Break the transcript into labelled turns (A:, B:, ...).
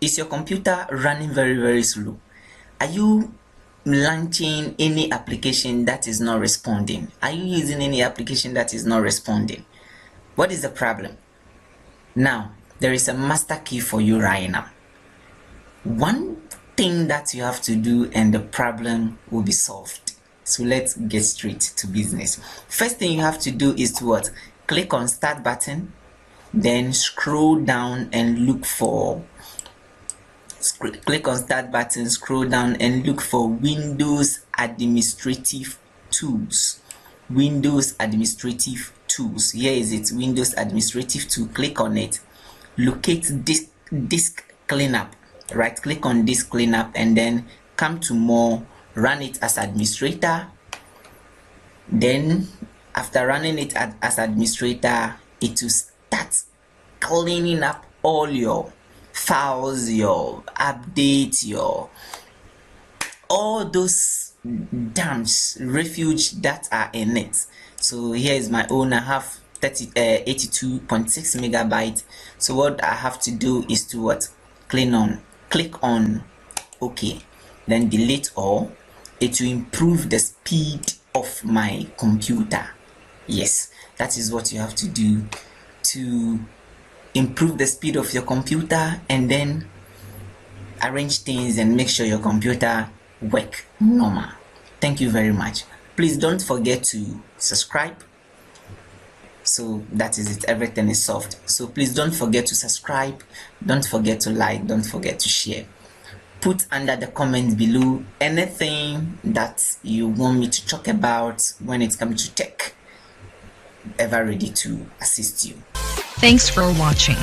A: Is your computer running very slow? Are you launching any application that is not responding? Are you using any application that is not responding? What is the problem? Now, there is a master key for you right now. One thing that you have to do and the problem will be solved. So let's get straight to business. First thing you have to do is to what? Click on start button, then scroll down and look for click on start button, scroll down and look for Windows Administrative Tools. Windows Administrative Tools. Here is it, Windows Administrative Tool. Click on it. Locate disk cleanup. Right click on disk cleanup and then come to more, run it as administrator. Then after running it as administrator, it will start cleaning up all your files, your updates, your all those dumps, refuge that are in it. So here is my own. I have 82.6 megabytes. So what I have to do is to what? Click on OK, then delete all. It will improve the speed of my computer. Yes, that is what you have to do to improve the speed of your computer, and then arrange things and make sure your computer work normal. Thank you very much. Please don't forget to subscribe. So that is it, everything is solved. So please don't forget to subscribe, don't forget to like, don't forget to share. Put under the comments below anything that you want me to talk about when it comes to tech. Ever ready to assist you.
B: Thanks for watching.